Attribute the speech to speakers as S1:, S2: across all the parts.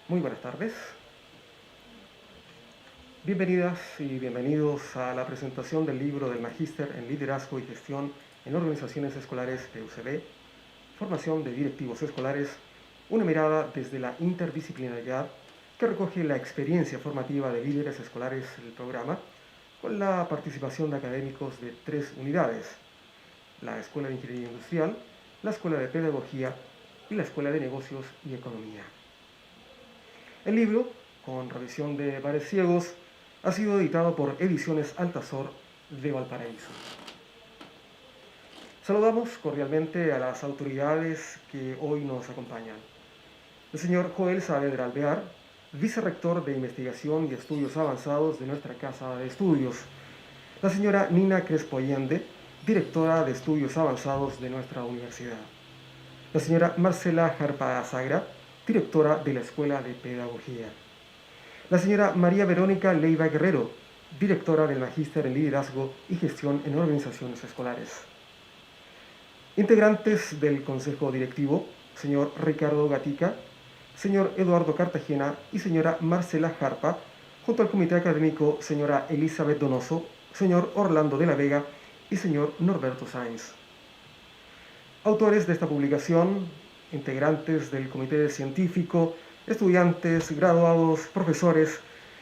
S1: Muy buenas tardes. Bienvenidas y bienvenidos a la presentación del libro del Magíster en Liderazgo y Gestión en Organizaciones Escolares de UCB, Formación de Directivos Escolares, una mirada desde la interdisciplinariedad que recoge la experiencia formativa de líderes escolares del programa con la participación de académicos de 3 unidades: la Escuela de Ingeniería Industrial, la Escuela de Pedagogía y la Escuela de Negocios y Economía. El libro, con revisión de pares ciegos, ha sido editado por Ediciones Altazor de Valparaíso. Saludamos cordialmente a las autoridades que hoy nos acompañan. El señor Joel Saavedra Alvear, vicerrector de Investigación y Estudios Avanzados de nuestra Casa de Estudios. La señora Nina Crespo Allende, directora de Estudios Avanzados de nuestra universidad. La señora Marcela Jarpa Azagra, directora de la Escuela de Pedagogía. La señora María Verónica Leiva Guerrero, directora del Magíster en Liderazgo y Gestión en Organizaciones Escolares. Integrantes del Consejo Directivo, señor Ricardo Gatica, señor Eduardo Cartagena y señora Marcela Jarpa, junto al Comité Académico, señora Elizabeth Donoso, señor Orlando de la Vega y señor Norberto Sáenz. Autores de esta publicación, integrantes del Comité Científico, estudiantes, graduados, profesores,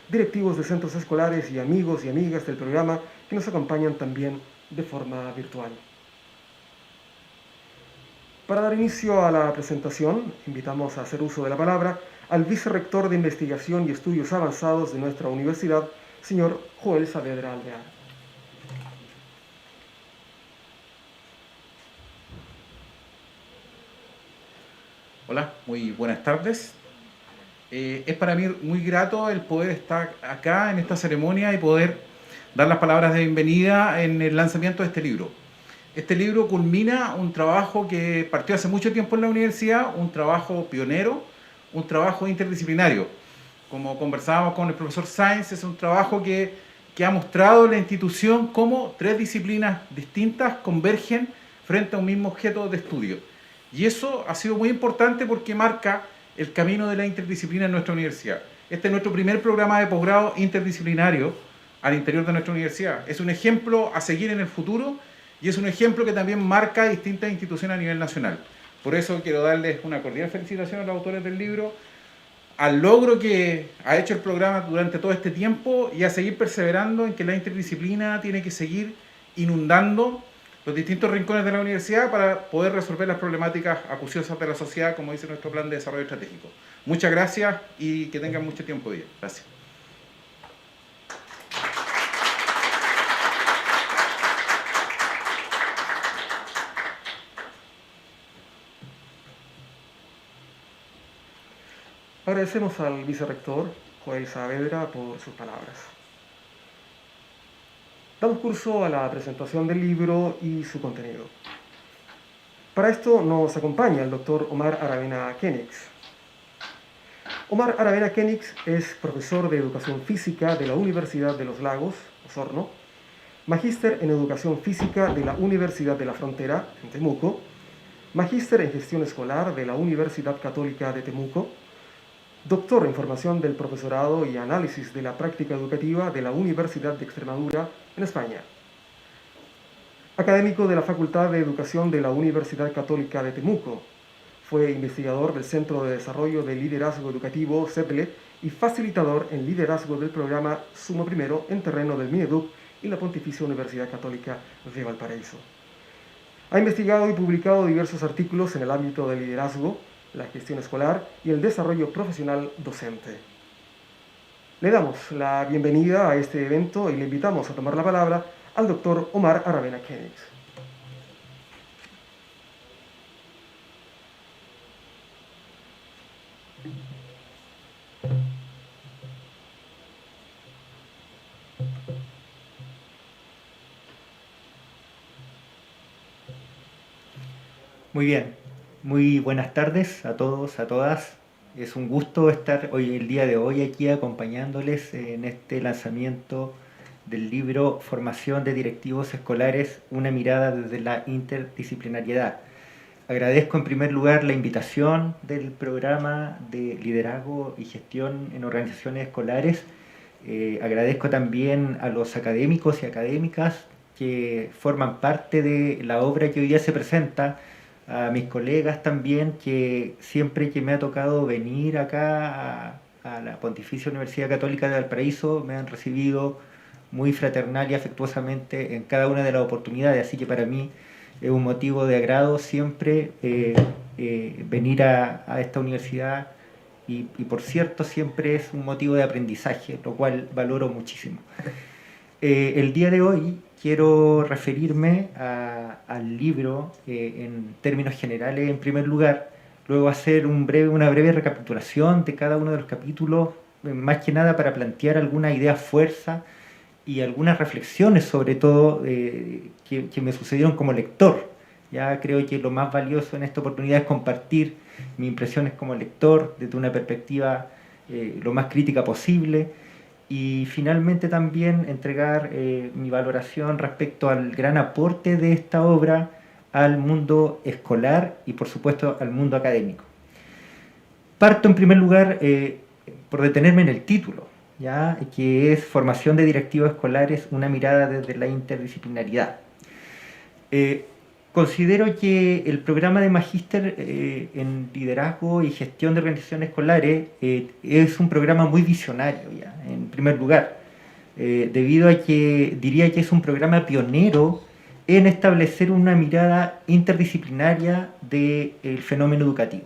S1: directivos de centros escolares y amigos y amigas del programa que nos acompañan también de forma virtual. Para dar inicio a la presentación, invitamos a hacer uso de la palabra al vicerrector de Investigación y Estudios Avanzados de nuestra universidad, señor Joel Saavedra Alvear.
S2: Hola, muy buenas tardes. Es para mí muy grato el poder estar acá en esta ceremonia y poder dar las palabras de bienvenida en el lanzamiento de este libro. Este libro culmina un trabajo que partió hace mucho tiempo en la universidad, un trabajo pionero, un trabajo interdisciplinario. Como conversábamos con el profesor Sáenz, es un trabajo que ha mostrado la institución cómo 3 disciplinas distintas convergen frente a un mismo objeto de estudio. Y eso ha sido muy importante porque marca el camino de la interdisciplina en nuestra universidad. Este es nuestro primer programa de posgrado interdisciplinario al interior de nuestra universidad. Es un ejemplo a seguir en el futuro y es un ejemplo que también marca distintas instituciones a nivel nacional. Por eso quiero darles una cordial felicitación a los autores del libro, al logro que ha hecho el programa durante todo este tiempo y a seguir perseverando en que la interdisciplina tiene que seguir inundando los distintos rincones de la universidad para poder resolver las problemáticas acuciosas de la sociedad, como dice nuestro plan de desarrollo estratégico. Muchas gracias y que tengan mucho tiempo de día. Gracias.
S1: Agradecemos al vicerrector Joel Saavedra por sus palabras. Damos curso a la presentación del libro y su contenido. Para esto nos acompaña el doctor Omar Aravena Kenix. Omar Aravena Kenix es profesor de Educación Física de la Universidad de los Lagos, Osorno, magíster en Educación Física de la Universidad de la Frontera, en Temuco, magíster en Gestión Escolar de la Universidad Católica de Temuco, doctor en Formación del Profesorado y Análisis de la Práctica Educativa de la Universidad de Extremadura, en España. Académico de la Facultad de Educación de la Universidad Católica de Temuco. Fue investigador del Centro de Desarrollo de Liderazgo Educativo, CEDLE, y facilitador en liderazgo del programa Sumo Primero en terreno del Mineduc y la Pontificia Universidad Católica de Valparaíso. Ha investigado y publicado diversos artículos en el ámbito del liderazgo, la gestión escolar y el desarrollo profesional docente. Le damos la bienvenida a este evento y le invitamos a tomar la palabra al doctor Omar Aravena Kenix.
S3: Muy bien, muy buenas tardes a todos, a todas. Es un gusto estar hoy, el día de hoy aquí acompañándoles en este lanzamiento del libro Formación de Directivos Escolares, una mirada desde la interdisciplinariedad. Agradezco en primer lugar la invitación del programa de liderazgo y gestión en organizaciones escolares. Agradezco también a los académicos y académicas que forman parte de la obra que hoy día se presenta, a mis colegas también, que siempre que me ha tocado venir acá a la Pontificia Universidad Católica de Valparaíso me han recibido muy fraternal y afectuosamente en cada una de las oportunidades, así que para mí es un motivo de agrado siempre venir a esta universidad y por cierto siempre es un motivo de aprendizaje, lo cual valoro muchísimo. El día de hoy quiero referirme al libro en términos generales en primer lugar, luego hacer una breve recapitulación de cada uno de los capítulos, más que nada para plantear algunas ideas fuerza y algunas reflexiones sobre todo que me sucedieron como lector. Ya creo que lo más valioso en esta oportunidad es compartir mis impresiones como lector desde una perspectiva lo más crítica posible y finalmente también entregar mi valoración respecto al gran aporte de esta obra al mundo escolar y por supuesto al mundo académico. Parto en primer lugar por detenerme en el título, ¿ya? Que es Formación de directivos escolares, una mirada desde la interdisciplinaridad. Considero que el programa de magíster en liderazgo y gestión de organizaciones escolares es un programa muy visionario, ¿ya? En primer lugar, debido a que diría que es un programa pionero en establecer una mirada interdisciplinaria del fenómeno educativo.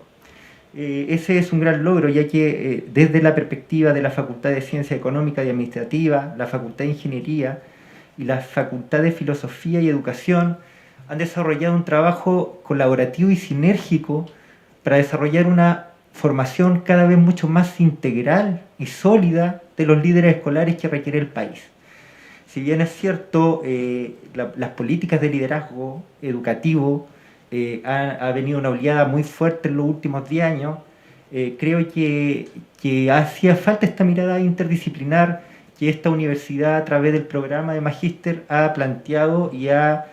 S3: Ese es un gran logro, ya que desde la perspectiva de la Facultad de Ciencias Económicas y Administrativas, la Facultad de Ingeniería y la Facultad de Filosofía y Educación han desarrollado un trabajo colaborativo y sinérgico para desarrollar una formación cada vez mucho más integral y sólida de los líderes escolares que requiere el país. Si bien es cierto, las políticas de liderazgo educativo ha venido una oleada muy fuerte en los últimos 10 años, creo que hacía falta esta mirada interdisciplinar que esta universidad a través del programa de magíster ha planteado y ha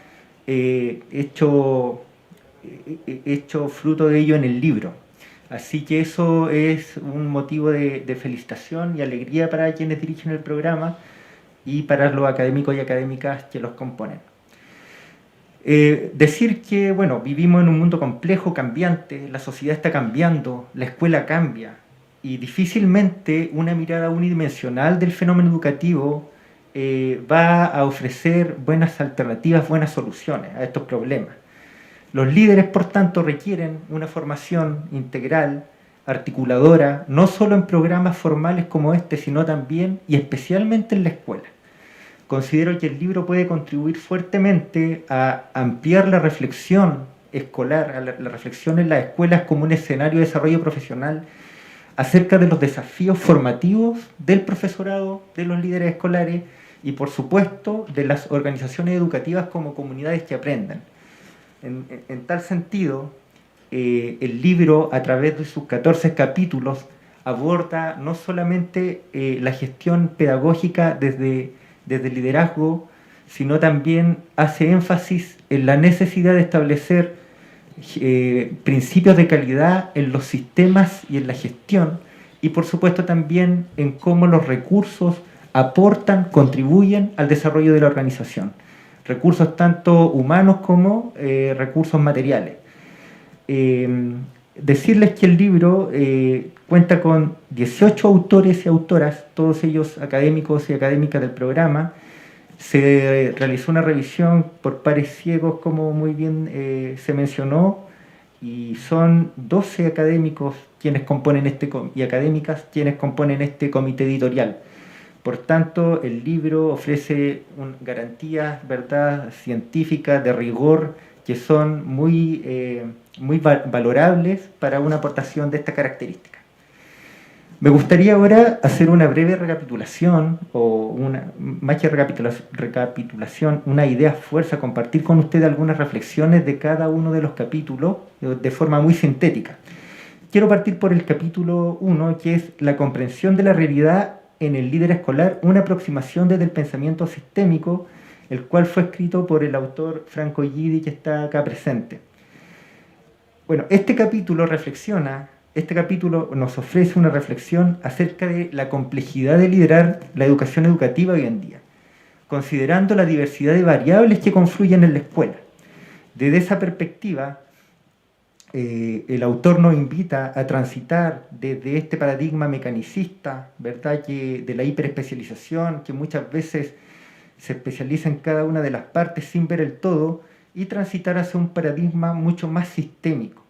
S3: hecho fruto de ello en el libro. Así que eso es un motivo de felicitación y alegría para quienes dirigen el programa y para los académicos y académicas que los componen. Decir que, bueno, vivimos en un mundo complejo, cambiante, la sociedad está cambiando, la escuela cambia y difícilmente una mirada unidimensional del fenómeno educativo va a ofrecer buenas alternativas, buenas soluciones a estos problemas. Los líderes, por tanto, requieren una formación integral, articuladora, no solo en programas formales como este, sino también y especialmente en la escuela. Considero que el libro puede contribuir fuertemente a ampliar la reflexión escolar, a la reflexión en las escuelas como un escenario de desarrollo profesional acerca de los desafíos formativos del profesorado, de los líderes escolares y, por supuesto, de las organizaciones educativas como comunidades que aprendan. En tal sentido, el libro, a través de sus 14 capítulos, aborda no solamente la gestión pedagógica desde el liderazgo, sino también hace énfasis en la necesidad de establecer principios de calidad en los sistemas y en la gestión, y por supuesto también en cómo los recursos aportan, contribuyen al desarrollo de la organización. Recursos tanto humanos como recursos materiales. Decirles que el libro cuenta con 18 autores y autoras, todos ellos académicos y académicas del programa. Se realizó una revisión por pares ciegos, como muy bien se mencionó, y son 12 académicos quienes componen y académicas quienes componen este comité editorial. Por tanto, el libro ofrece garantías, ¿verdad?, científicas de rigor que son muy valorables para una aportación de esta característica. Me gustaría ahora hacer una breve recapitulación, o más que recapitulación, una idea fuerza, compartir con ustedes algunas reflexiones de cada uno de los capítulos de forma muy sintética. Quiero partir por el capítulo 1, que es la comprensión de la realidad en el líder escolar, una aproximación desde el pensamiento sistémico, el cual fue escrito por el autor Franco Gidi, que está acá presente. Bueno, este capítulo nos ofrece una reflexión acerca de la complejidad de liderar la educación educativa hoy en día, considerando la diversidad de variables que confluyen en la escuela. Desde esa perspectiva, el autor nos invita a transitar desde este paradigma mecanicista, ¿verdad?, de la hiperespecialización, que muchas veces se especializa en cada una de las partes sin ver el todo, y transitar hacia un paradigma mucho más sistémico.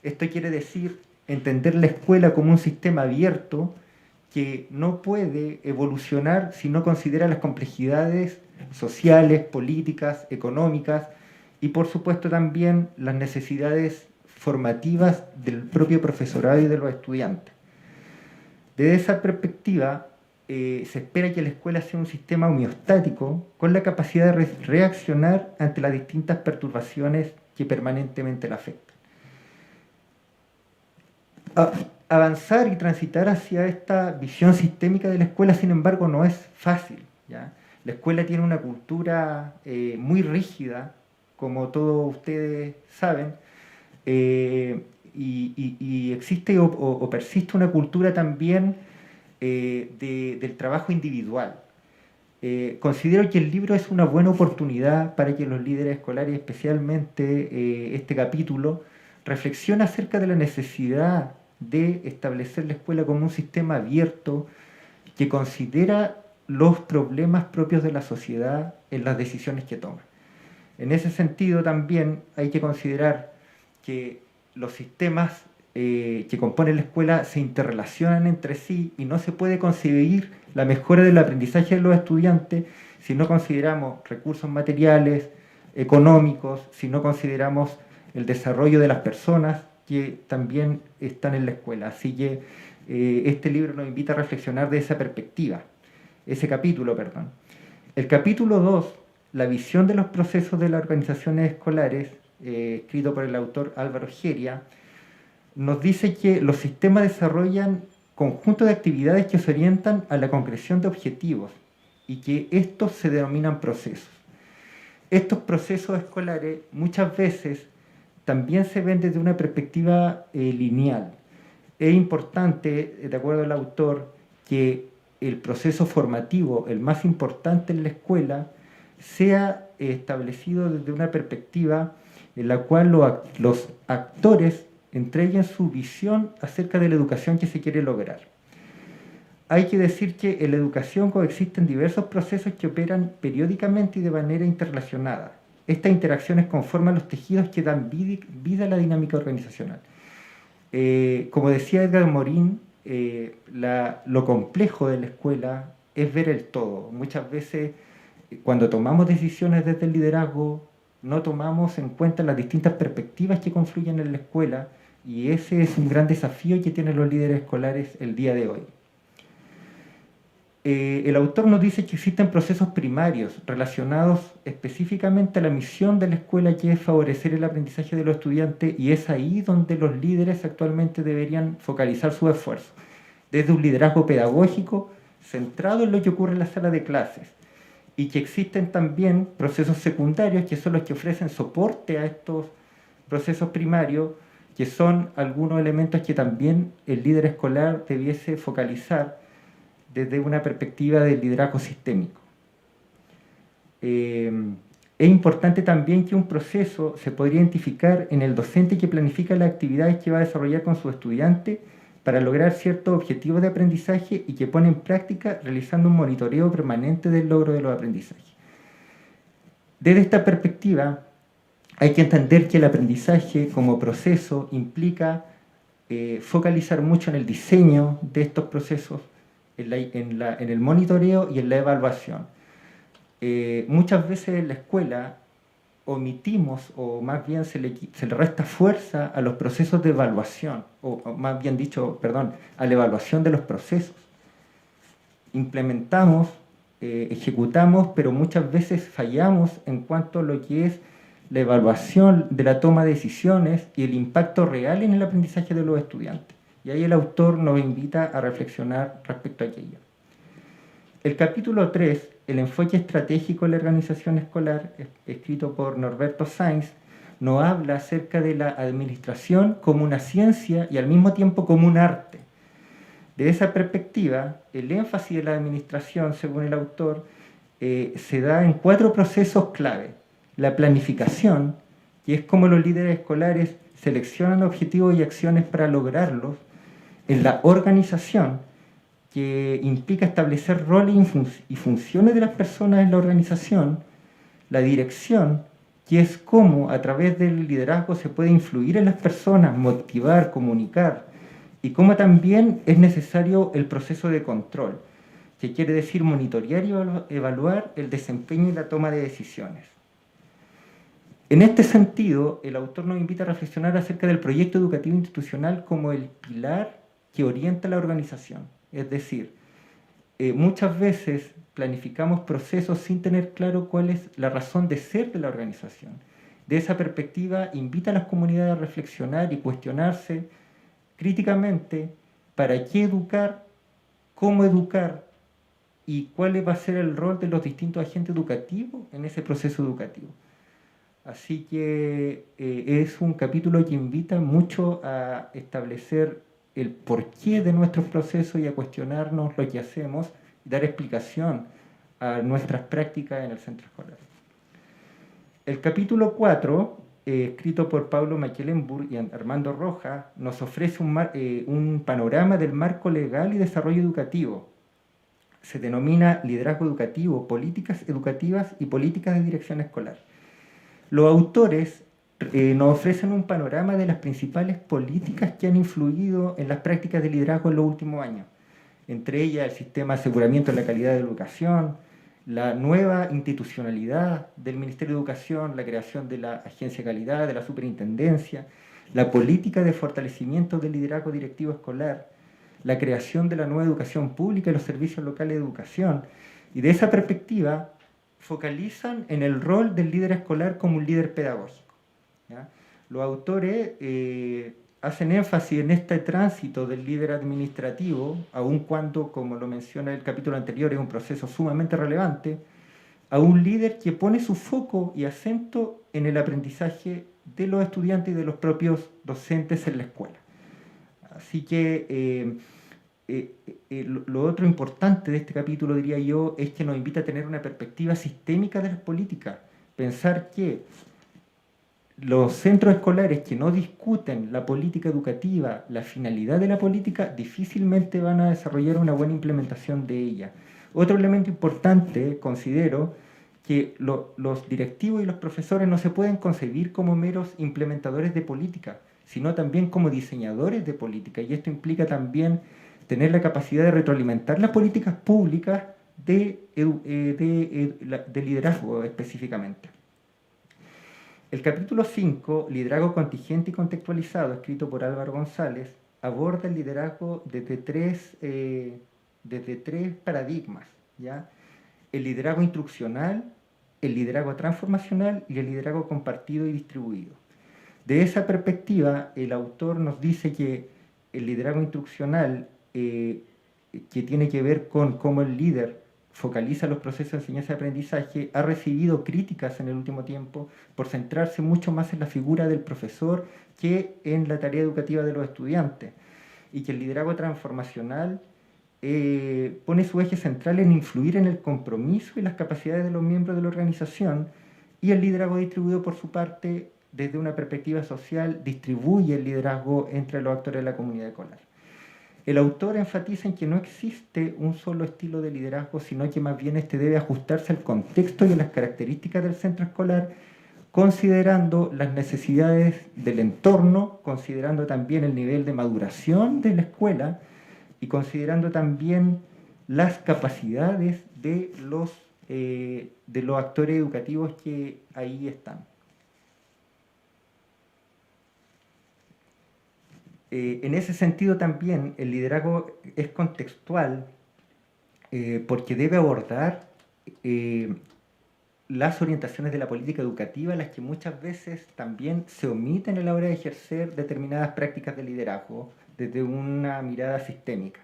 S3: Esto quiere decir entender la escuela como un sistema abierto que no puede evolucionar si no considera las complejidades sociales, políticas, económicas y por supuesto también las necesidades formativas del propio profesorado y de los estudiantes. Desde esa perspectiva, se espera que la escuela sea un sistema homeostático con la capacidad de reaccionar ante las distintas perturbaciones que permanentemente la afectan. Avanzar y transitar hacia esta visión sistémica de la escuela, sin embargo, no es fácil, ¿ya? La escuela tiene una cultura muy rígida, como todos ustedes saben, y existe o persiste una cultura también del trabajo individual. Considero que el libro es una buena oportunidad para que los líderes escolares, especialmente este capítulo, reflexionen acerca de la necesidad de establecer la escuela como un sistema abierto que considera los problemas propios de la sociedad en las decisiones que toma. En ese sentido también hay que considerar que los sistemas que componen la escuela se interrelacionan entre sí y no se puede concebir la mejora del aprendizaje de los estudiantes si no consideramos recursos materiales, económicos, si no consideramos el desarrollo de las personas que también están en la escuela. Así que este libro nos invita a reflexionar de esa perspectiva, ese capítulo, perdón. El capítulo 2, la visión de los procesos de las organizaciones escolares, escrito por el autor Álvaro Geria, nos dice que los sistemas desarrollan conjuntos de actividades que se orientan a la concreción de objetivos y que estos se denominan procesos. Estos procesos escolares muchas veces también se ven desde una perspectiva lineal. Es importante, de acuerdo al autor, que el proceso formativo, el más importante en la escuela, sea establecido desde una perspectiva en la cual los actores entreguen su visión acerca de la educación que se quiere lograr. Hay que decir que en la educación coexisten diversos procesos que operan periódicamente y de manera interrelacionada. Estas interacciones conforman los tejidos que dan vida a la dinámica organizacional. Como decía Edgar Morin, lo complejo de la escuela es ver el todo. Muchas veces, cuando tomamos decisiones desde el liderazgo, no tomamos en cuenta las distintas perspectivas que confluyen en la escuela, y ese es un gran desafío que tienen los líderes escolares el día de hoy. El autor nos dice que existen procesos primarios relacionados específicamente a la misión de la escuela, que es favorecer el aprendizaje de los estudiantes, y es ahí donde los líderes actualmente deberían focalizar su esfuerzo, desde un liderazgo pedagógico centrado en lo que ocurre en la sala de clases, y que existen también procesos secundarios que son los que ofrecen soporte a estos procesos primarios, que son algunos elementos que también el líder escolar debiese focalizar desde una perspectiva del liderazgo sistémico. Es importante también que un proceso se podría identificar en el docente que planifica las actividades que va a desarrollar con su estudiante para lograr ciertos objetivos de aprendizaje y que pone en práctica realizando un monitoreo permanente del logro de los aprendizajes. Desde esta perspectiva, hay que entender que el aprendizaje como proceso implica focalizar mucho en el diseño de estos procesos, en el monitoreo y en la evaluación. Muchas veces en la escuela omitimos, o más bien se le resta fuerza a los procesos de evaluación, o más bien dicho, perdón, a la evaluación de los procesos. Implementamos, ejecutamos, pero muchas veces fallamos en cuanto a lo que es la evaluación de la toma de decisiones y el impacto real en el aprendizaje de los estudiantes. Y ahí el autor nos invita a reflexionar respecto a aquello. El capítulo 3, el enfoque estratégico en la organización escolar, escrito por Norberto Sainz, nos habla acerca de la administración como una ciencia y al mismo tiempo como un arte. De esa perspectiva, el énfasis de la administración, según el autor, se da en 4 procesos clave. La planificación, que es como los líderes escolares seleccionan objetivos y acciones para lograrlos. En la organización, que implica establecer roles y funciones de las personas en la organización. La dirección, que es cómo a través del liderazgo se puede influir en las personas, motivar, comunicar, y cómo también es necesario el proceso de control, que quiere decir monitorear y evaluar el desempeño y la toma de decisiones. En este sentido, el autor nos invita a reflexionar acerca del proyecto educativo institucional como el pilar que orienta la organización. Es decir, muchas veces planificamos procesos sin tener claro cuál es la razón de ser de la organización. De esa perspectiva, invita a las comunidades a reflexionar y cuestionarse críticamente para qué educar, cómo educar y cuál va a ser el rol de los distintos agentes educativos en ese proceso educativo. Así que es un capítulo que invita mucho a establecer el porqué de nuestros procesos y a cuestionarnos lo que hacemos y dar explicación a nuestras prácticas en el centro escolar. El capítulo 4, escrito por Pablo Mecklenburg y Armando Rojas, nos ofrece un panorama del marco legal y desarrollo educativo. Se denomina liderazgo educativo, políticas educativas y políticas de dirección escolar. Los autores nos ofrecen un panorama de las principales políticas que han influido en las prácticas de liderazgo en los últimos años. Entre ellas, el sistema de aseguramiento de la calidad de la educación, la nueva institucionalidad del Ministerio de Educación, la creación de la Agencia de Calidad, de la Superintendencia, la política de fortalecimiento del liderazgo directivo escolar, la creación de la nueva educación pública y los servicios locales de educación. Y de esa perspectiva, focalizan en el rol del líder escolar como un líder pedagógico, ¿ya? Los autores hacen énfasis en este tránsito del líder administrativo, aun cuando, como lo menciona el capítulo anterior, es un proceso sumamente relevante, a un líder que pone su foco y acento en el aprendizaje de los estudiantes y de los propios docentes en la escuela. Así que lo otro importante de este capítulo, diría yo, es que nos invita a tener una perspectiva sistémica de las políticas. Pensar que los centros escolares que no discuten la política educativa, la finalidad de la política, difícilmente van a desarrollar una buena implementación de ella. Otro elemento importante, considero, que los directivos y los profesores no se pueden concebir como meros implementadores de política, sino también como diseñadores de política, y esto implica también tener la capacidad de retroalimentar las políticas públicas de liderazgo específicamente. El capítulo 5, Liderazgo contingente y contextualizado, escrito por Álvaro González, aborda el liderazgo desde tres paradigmas, ¿ya? El liderazgo instruccional, el liderazgo transformacional y el liderazgo compartido y distribuido. De esa perspectiva, el autor nos dice que el liderazgo instruccional, que tiene que ver con cómo el líder focaliza los procesos de enseñanza y aprendizaje, ha recibido críticas en el último tiempo por centrarse mucho más en la figura del profesor que en la tarea educativa de los estudiantes, y que el liderazgo transformacional pone su eje central en influir en el compromiso y las capacidades de los miembros de la organización, y el liderazgo distribuido, por su parte, desde una perspectiva social, distribuye el liderazgo entre los actores de la comunidad escolar. El autor enfatiza en que no existe un solo estilo de liderazgo, sino que más bien este debe ajustarse al contexto y a las características del centro escolar, considerando las necesidades del entorno, considerando también el nivel de maduración de la escuela y considerando también las capacidades de los actores educativos que ahí están. En ese sentido también el liderazgo es contextual porque debe abordar las orientaciones de la política educativa, las que muchas veces también se omiten a la hora de ejercer determinadas prácticas de liderazgo desde una mirada sistémica.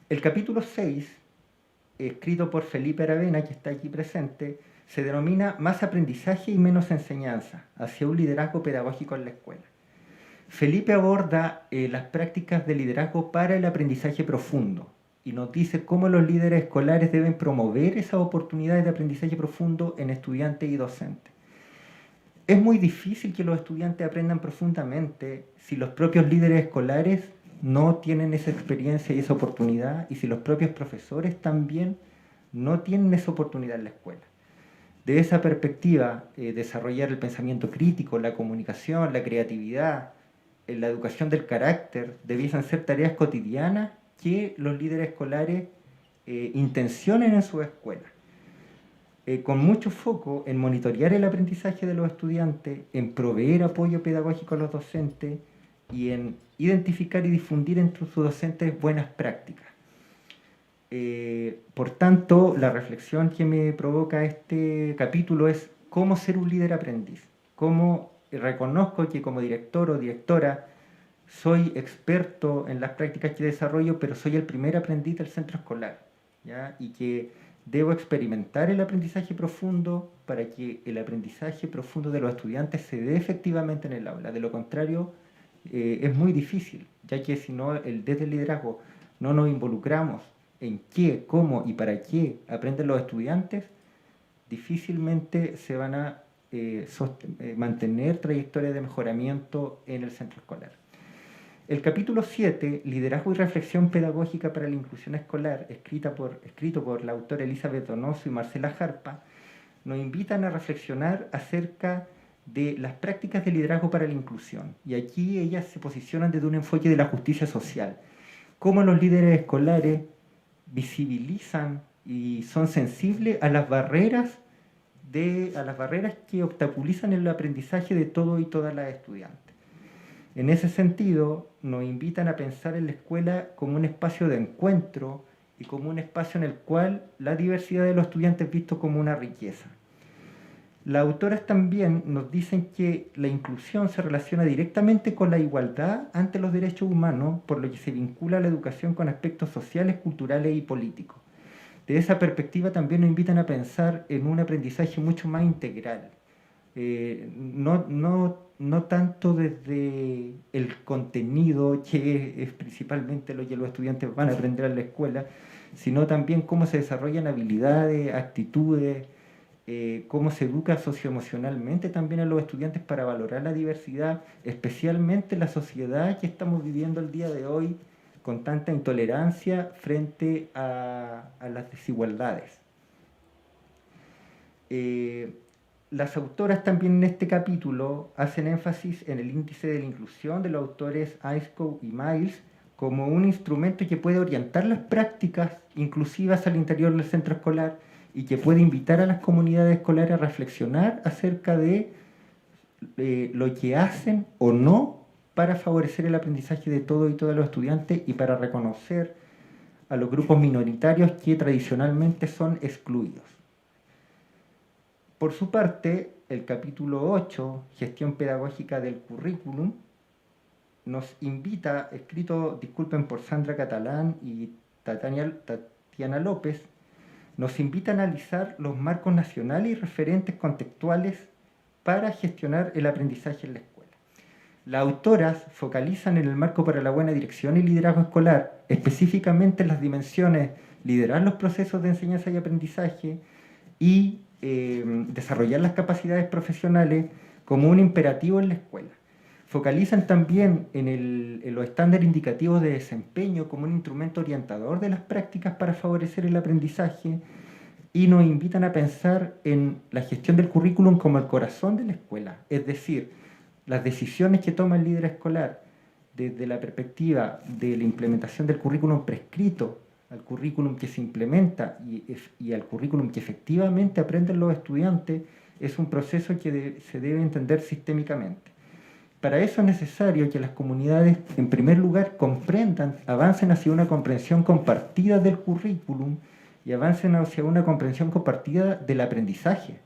S3: El capítulo 6, escrito por Felipe Aravena, que está aquí presente, se denomina Más aprendizaje y menos enseñanza, hacia un liderazgo pedagógico en la escuela. Felipe aborda las prácticas de liderazgo para el aprendizaje profundo y nos dice cómo los líderes escolares deben promover esas oportunidades de aprendizaje profundo en estudiantes y docentes. Es muy difícil que los estudiantes aprendan profundamente si los propios líderes escolares no tienen esa experiencia y esa oportunidad, y si los propios profesores también no tienen esa oportunidad en la escuela. De esa perspectiva, desarrollar el pensamiento crítico, la comunicación, la creatividad, la educación del carácter, debiesen ser tareas cotidianas que los líderes escolares intencionen en sus escuelas. Con mucho foco en monitorear el aprendizaje de los estudiantes, en proveer apoyo pedagógico a los docentes y en identificar y difundir entre sus docentes buenas prácticas. Por tanto, la reflexión que me provoca este capítulo es cómo ser un líder aprendiz, cómo reconozco que como director o directora soy experto en las prácticas que desarrollo, pero soy el primer aprendiz del centro escolar, ¿ya? Y que debo experimentar el aprendizaje profundo para que el aprendizaje profundo de los estudiantes se dé efectivamente en el aula. De lo contrario, es muy difícil, ya que si no, desde el liderazgo no nos involucramos en qué, cómo y para qué aprenden los estudiantes, difícilmente se van a mantener trayectorias de mejoramiento en el centro escolar. El capítulo 7, Liderazgo y Reflexión Pedagógica para la Inclusión Escolar, escrito por la autora Elizabeth Donoso y Marcela Jarpa, nos invitan a reflexionar acerca de las prácticas de liderazgo para la inclusión. Y aquí ellas se posicionan desde un enfoque de la justicia social. Cómo los líderes escolares visibilizan y son sensibles a las barreras que obstaculizan el aprendizaje de todo y todas las estudiantes. En ese sentido, nos invitan a pensar en la escuela como un espacio de encuentro y como un espacio en el cual la diversidad de los estudiantes es visto como una riqueza. Las autoras también nos dicen que la inclusión se relaciona directamente con la igualdad ante los derechos humanos, por lo que se vincula la educación con aspectos sociales, culturales y políticos. De esa perspectiva también nos invitan a pensar en un aprendizaje mucho más integral. No tanto desde el contenido, que es principalmente lo que los estudiantes van a aprender en la escuela, sino también cómo se desarrollan habilidades, actitudes, cómo se educa socioemocionalmente también a los estudiantes para valorar la diversidad, especialmente la sociedad que estamos viviendo el día de hoy, con tanta intolerancia frente a las desigualdades. Las autoras también en este capítulo hacen énfasis en el índice de la inclusión de los autores Ainscow y Miles como un instrumento que puede orientar las prácticas inclusivas al interior del centro escolar y que puede invitar a las comunidades escolares a reflexionar acerca de lo que hacen o no para favorecer el aprendizaje de todos y todas los estudiantes y para reconocer a los grupos minoritarios que tradicionalmente son excluidos. Por su parte, el capítulo 8, Gestión Pedagógica del Currículum, nos invita, escrito, disculpen, por Sandra Catalán y Tatiana López, nos invita a analizar los marcos nacionales y referentes contextuales para gestionar el aprendizaje en la escuela. Las autoras focalizan en el marco para la buena dirección y liderazgo escolar, específicamente en las dimensiones liderar los procesos de enseñanza y aprendizaje y desarrollar las capacidades profesionales como un imperativo en la escuela. Focalizan también en los estándares indicativos de desempeño como un instrumento orientador de las prácticas para favorecer el aprendizaje y nos invitan a pensar en la gestión del currículum como el corazón de la escuela, es decir, las decisiones que toma el líder escolar desde la perspectiva de la implementación del currículum prescrito al currículum que se implementa y al currículum que efectivamente aprenden los estudiantes, es un proceso que se debe entender sistémicamente. Para eso es necesario que las comunidades, en primer lugar, comprendan, avancen hacia una comprensión compartida del currículum y avancen hacia una comprensión compartida del aprendizaje.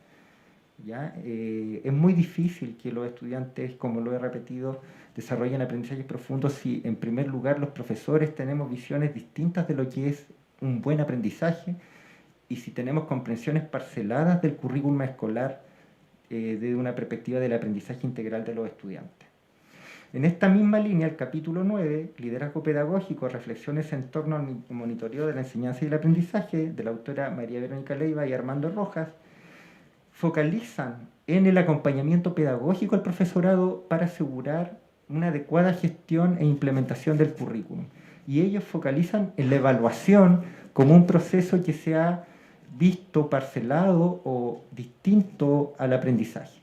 S3: ¿Ya? Es muy difícil que los estudiantes, como lo he repetido, desarrollen aprendizajes profundos si, en primer lugar, los profesores tenemos visiones distintas de lo que es un buen aprendizaje y si tenemos comprensiones parceladas del currículum escolar desde una perspectiva del aprendizaje integral de los estudiantes. En esta misma línea, el capítulo 9, Liderazgo Pedagógico, reflexiones en torno al monitoreo de la enseñanza y el aprendizaje, de la autora María Verónica Leiva y Armando Rojas, focalizan en el acompañamiento pedagógico al profesorado para asegurar una adecuada gestión e implementación del currículum. Y ellos focalizan en la evaluación como un proceso que se ha visto parcelado o distinto al aprendizaje.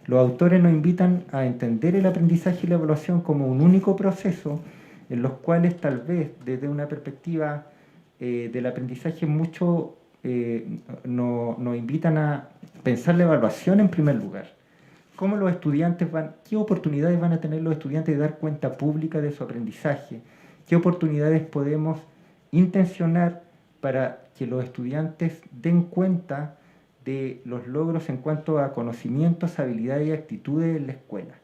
S3: Los autores nos invitan a entender el aprendizaje y la evaluación como un único proceso en los cuales tal vez desde una perspectiva del aprendizaje mucho nos invitan a pensar la evaluación en primer lugar. ¿Cómo los estudiantes qué oportunidades van a tener los estudiantes de dar cuenta pública de su aprendizaje? ¿Qué oportunidades podemos intencionar para que los estudiantes den cuenta de los logros en cuanto a conocimientos, habilidades y actitudes en la escuela?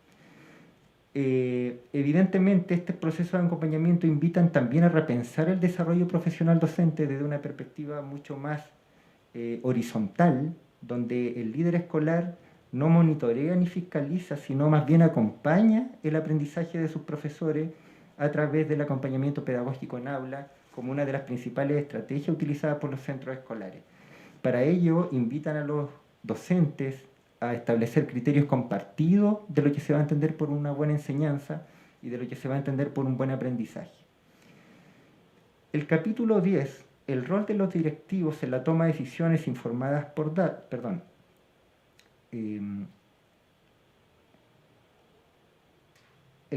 S3: Evidentemente, este proceso de acompañamiento invitan también a repensar el desarrollo profesional docente desde una perspectiva mucho más horizontal, donde el líder escolar no monitorea ni fiscaliza, sino más bien acompaña el aprendizaje de sus profesores a través del acompañamiento pedagógico en aula como una de las principales estrategias utilizadas por los centros escolares. Para ello, invitan a los docentes a establecer criterios compartidos de lo que se va a entender por una buena enseñanza y de lo que se va a entender por un buen aprendizaje. El capítulo 10, el rol de los directivos en la toma de decisiones informadas por datos, el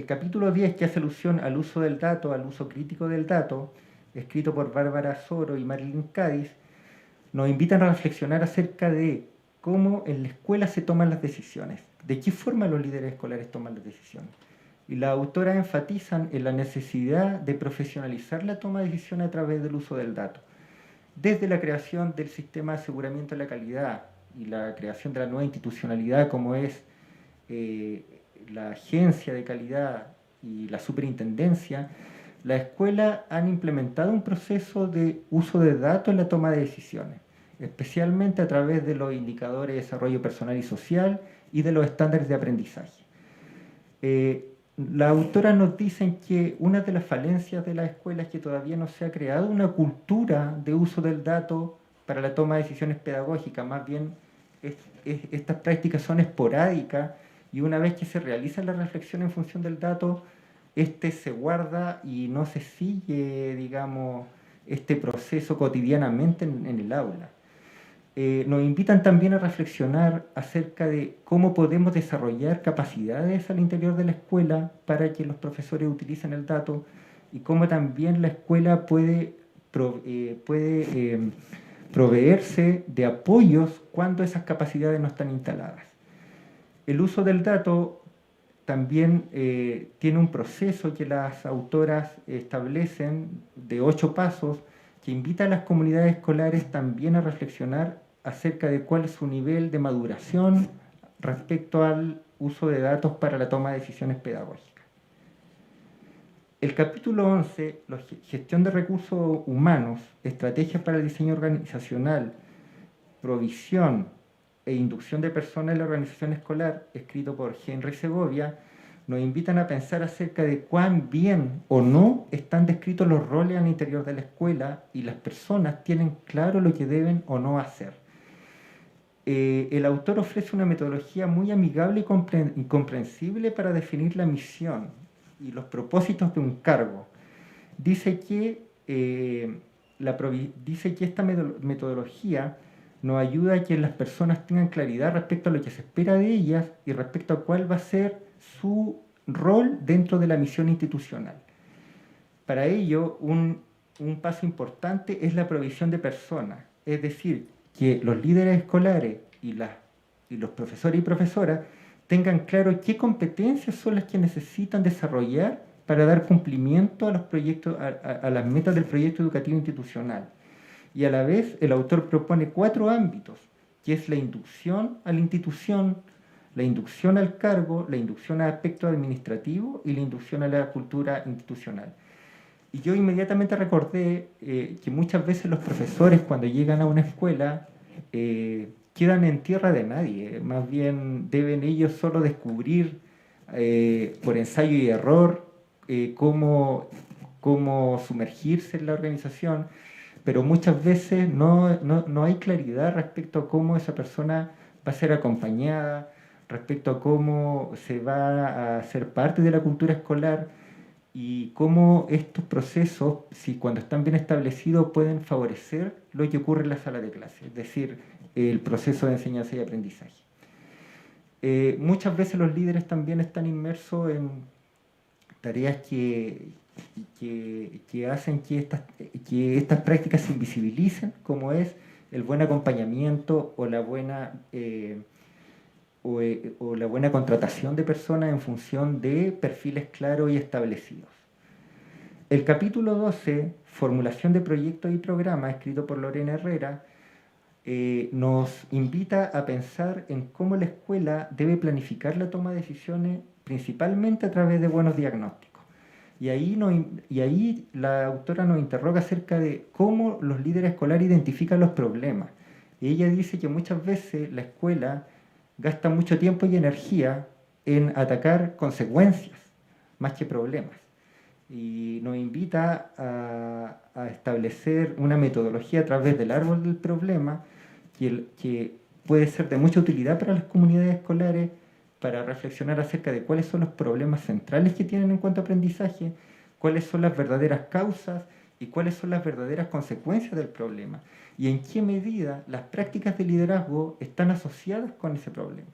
S3: capítulo 10, que hace alusión al uso del dato, al uso crítico del dato, escrito por Bárbara Soro y Marilyn Cádiz, nos invitan a reflexionar acerca de cómo en la escuela se toman las decisiones, de qué forma los líderes escolares toman las decisiones. Y las autoras enfatizan en la necesidad de profesionalizar la toma de decisiones a través del uso del dato, desde la creación del sistema de aseguramiento de la calidad y la creación de la nueva institucionalidad como es la agencia de calidad y la superintendencia. La escuela han implementado un proceso de uso de datos en la toma de decisiones, especialmente a través de los indicadores de desarrollo personal y social y de los estándares de aprendizaje. Las autoras nos dicen que una de las falencias de la escuela es que todavía no se ha creado una cultura de uso del dato para la toma de decisiones pedagógicas. Más bien, estas prácticas son esporádicas y una vez que se realiza la reflexión en función del dato, se guarda y no se sigue, digamos, este proceso cotidianamente en el aula. Nos invitan también a reflexionar acerca de cómo podemos desarrollar capacidades al interior de la escuela para que los profesores utilicen el dato y cómo también la escuela puede proveerse de apoyos cuando esas capacidades no están instaladas. El uso del dato también tiene un proceso que las autoras establecen de 8 pasos que invita a las comunidades escolares también a reflexionar acerca de cuál es su nivel de maduración respecto al uso de datos para la toma de decisiones pedagógicas. El capítulo 11, gestión de recursos humanos, estrategias para el diseño organizacional, provisión e inducción de personas en la organización escolar, escrito por Henry Segovia, nos invitan a pensar acerca de cuán bien o no están descritos los roles al interior de la escuela y las personas tienen claro lo que deben o no hacer. El autor ofrece una metodología muy amigable y comprensible para definir la misión y los propósitos de un cargo. Dice que esta metodología nos ayuda a que las personas tengan claridad respecto a lo que se espera de ellas y respecto a cuál va a ser su rol dentro de la misión institucional. Para ello, un paso importante es la provisión de personas, es decir, que los líderes escolares y los profesores y profesoras tengan claro qué competencias son las que necesitan desarrollar para dar cumplimiento a los proyectos, a las metas del proyecto educativo institucional. Y a la vez el autor propone 4 ámbitos, que es la inducción a la institución, la inducción al cargo, la inducción a aspectos administrativos y la inducción a la cultura institucional. Y yo inmediatamente recordé que muchas veces los profesores cuando llegan a una escuela quedan en tierra de nadie, más bien deben ellos solo descubrir por ensayo y error cómo sumergirse en la organización, pero muchas veces no hay claridad respecto a cómo esa persona va a ser acompañada, respecto a cómo se va a ser parte de la cultura escolar y cómo estos procesos, si cuando están bien establecidos, pueden favorecer lo que ocurre en la sala de clase, es decir, el proceso de enseñanza y aprendizaje. Muchas veces los líderes también están inmersos en tareas que hacen que estas prácticas se invisibilicen, como es el buen acompañamiento o la buena contratación de personas en función de perfiles claros y establecidos. El capítulo 12, formulación de proyectos y programas, escrito por Lorena Herrera, nos invita a pensar en cómo la escuela debe planificar la toma de decisiones principalmente a través de buenos diagnósticos. Y ahí la autora nos interroga acerca de cómo los líderes escolares identifican los problemas. Y ella dice que muchas veces la escuela gasta mucho tiempo y energía en atacar consecuencias más que problemas. Y nos invita a establecer una metodología a través del árbol del problema que puede ser de mucha utilidad para las comunidades escolares para reflexionar acerca de cuáles son los problemas centrales que tienen en cuanto a aprendizaje, cuáles son las verdaderas causas y cuáles son las verdaderas consecuencias del problema y en qué medida las prácticas de liderazgo están asociadas con ese problema.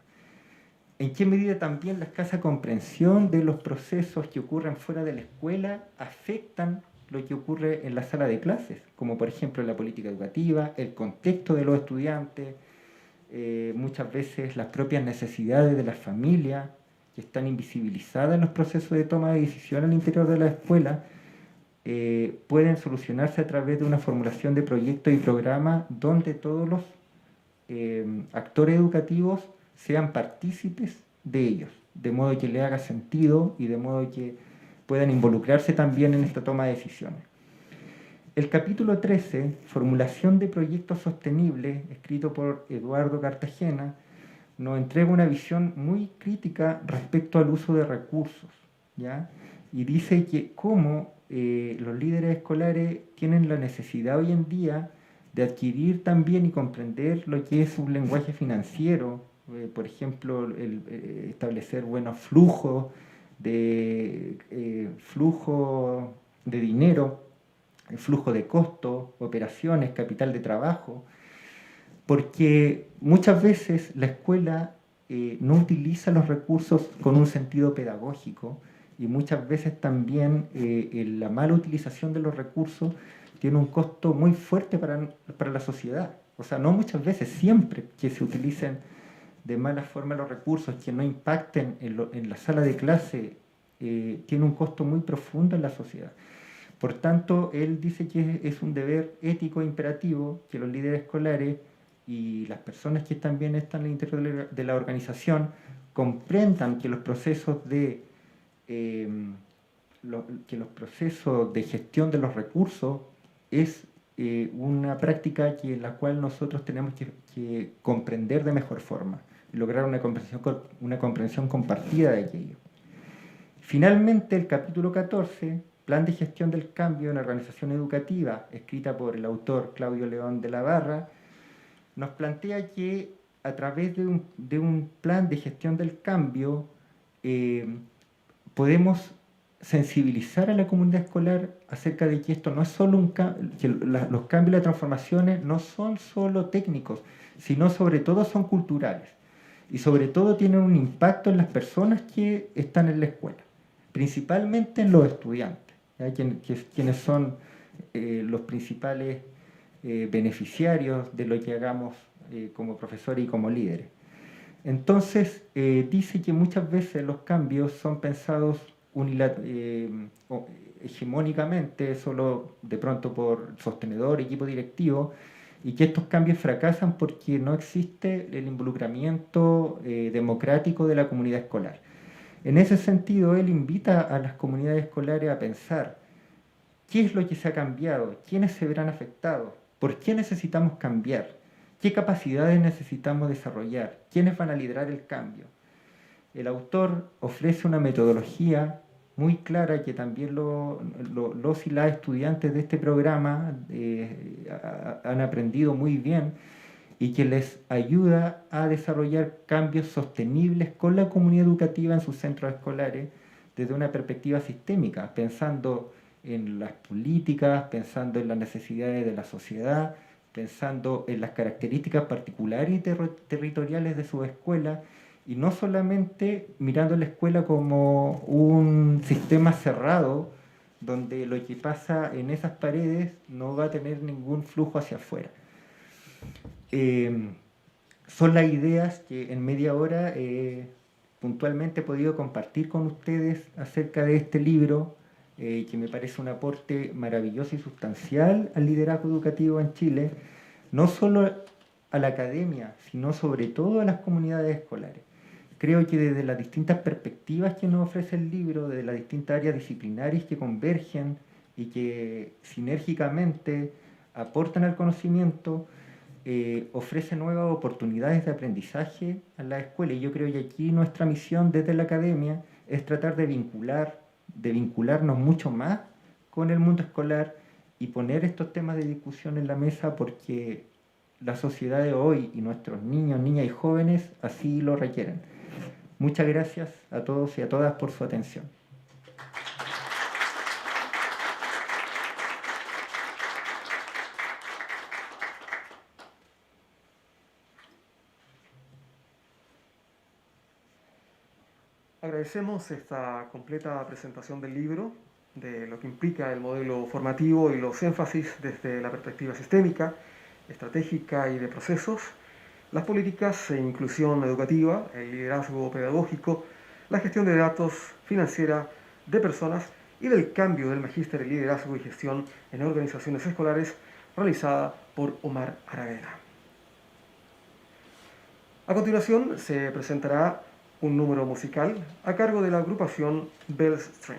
S3: En qué medida también la escasa comprensión de los procesos que ocurren fuera de la escuela afectan lo que ocurre en la sala de clases, como por ejemplo la política educativa, el contexto de los estudiantes, muchas veces las propias necesidades de las familias que están invisibilizadas en los procesos de toma de decisión al interior de la escuela, pueden solucionarse a través de una formulación de proyectos y programas donde todos los actores educativos sean partícipes de ellos, de modo que le haga sentido y de modo que puedan involucrarse también en esta toma de decisiones. El capítulo 13, formulación de proyectos sostenibles, escrito por Eduardo Cartagena, nos entrega una visión muy crítica respecto al uso de recursos, ¿ya? Y dice que cómo los líderes escolares tienen la necesidad hoy en día de adquirir también y comprender lo que es un lenguaje financiero, por ejemplo, establecer buenos flujos de dinero, flujo de costos, operaciones, capital de trabajo, porque muchas veces la escuela no utiliza los recursos con un sentido pedagógico y muchas veces también la mala utilización de los recursos tiene un costo muy fuerte para la sociedad. O sea, no muchas veces, siempre que se utilicen de mala forma los recursos que no impacten en la sala de clase, tiene un costo muy profundo en la sociedad. Por tanto, él dice que es un deber ético e imperativo que los líderes escolares y las personas que también están en el interior de la organización comprendan que los procesos de gestión de los recursos es una práctica en la cual nosotros tenemos que comprender de mejor forma y lograr una comprensión compartida de aquello. Finalmente, el capítulo 14, Plan de Gestión del Cambio en la Organización Educativa, escrita por el autor Claudio León de la Barra, nos plantea que a través de un plan de gestión del cambio podemos sensibilizar a la comunidad escolar acerca de que esto no es solo los cambios y las transformaciones no son solo técnicos, sino sobre todo son culturales y sobre todo tienen un impacto en las personas que están en la escuela, principalmente en los estudiantes, quienes son los principales beneficiarios de lo que hagamos como profesores y como líderes. Entonces, dice que muchas veces los cambios son pensados hegemónicamente, solo de pronto por sostenedor, equipo directivo, y que estos cambios fracasan porque no existe el involucramiento democrático de la comunidad escolar. En ese sentido, él invita a las comunidades escolares a pensar ¿Qué es lo que se ha cambiado? ¿Quiénes se verán afectados? ¿Por qué necesitamos cambiar? ¿Qué capacidades necesitamos desarrollar? ¿Quiénes van a liderar el cambio? El autor ofrece una metodología muy clara que también los y las estudiantes de este programa han aprendido muy bien y que les ayuda a desarrollar cambios sostenibles con la comunidad educativa en sus centros escolares desde una perspectiva sistémica, pensando en las políticas, pensando en las necesidades de la sociedad, pensando en las características particulares y territoriales de su escuela, y no solamente mirando la escuela como un sistema cerrado donde lo que pasa en esas paredes no va a tener ningún flujo hacia afuera. Son las ideas que en media hora puntualmente he podido compartir con ustedes acerca de este libro, que me parece un aporte maravilloso y sustancial al liderazgo educativo en Chile, no solo a la academia, sino sobre todo a las comunidades escolares. Creo que desde las distintas perspectivas que nos ofrece el libro, desde las distintas áreas disciplinarias que convergen y que sinérgicamente aportan al conocimiento, ofrece nuevas oportunidades de aprendizaje a la escuela. Y yo creo que aquí nuestra misión desde la academia es tratar de vincularnos mucho más con el mundo escolar y poner estos temas de discusión en la mesa, porque la sociedad de hoy y nuestros niños, niñas y jóvenes así lo requieren. Muchas gracias a todos y a todas por su atención.
S1: Agradecemos esta completa presentación del libro, de lo que implica el modelo formativo y los énfasis desde la perspectiva sistémica, estratégica y de procesos, las políticas e inclusión educativa, el liderazgo pedagógico, la gestión de datos financiera de personas y del cambio del magíster en liderazgo y gestión en organizaciones escolares, realizada por Omar Aravena. A continuación se presentará un número musical a cargo de la agrupación Bells String.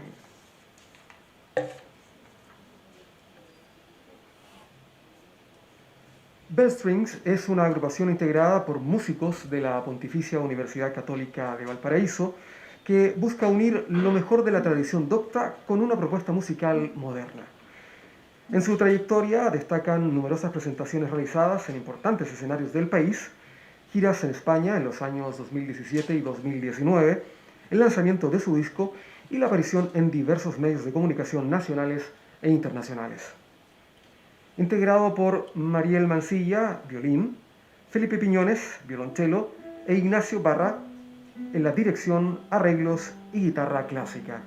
S1: Bells Strings es una agrupación integrada por músicos de la Pontificia Universidad Católica de Valparaíso que busca unir lo mejor de la tradición docta con una propuesta musical moderna. En su trayectoria destacan numerosas presentaciones realizadas en importantes escenarios del país, giras en España en los años 2017 y 2019, el lanzamiento de su disco y la aparición en diversos medios de comunicación nacionales e internacionales. Integrado por Mariel Mancilla, violín, Felipe Piñones, violonchelo, e Ignacio Barra en la dirección, arreglos y guitarra clásica.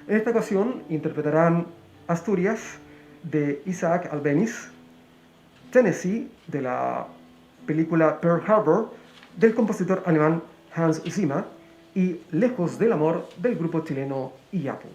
S1: En esta ocasión interpretarán Asturias de Isaac Albeniz, Tennessee de la película Pearl Harbor del compositor alemán Hans Zimmer y Lejos del amor del grupo chileno Iyapu.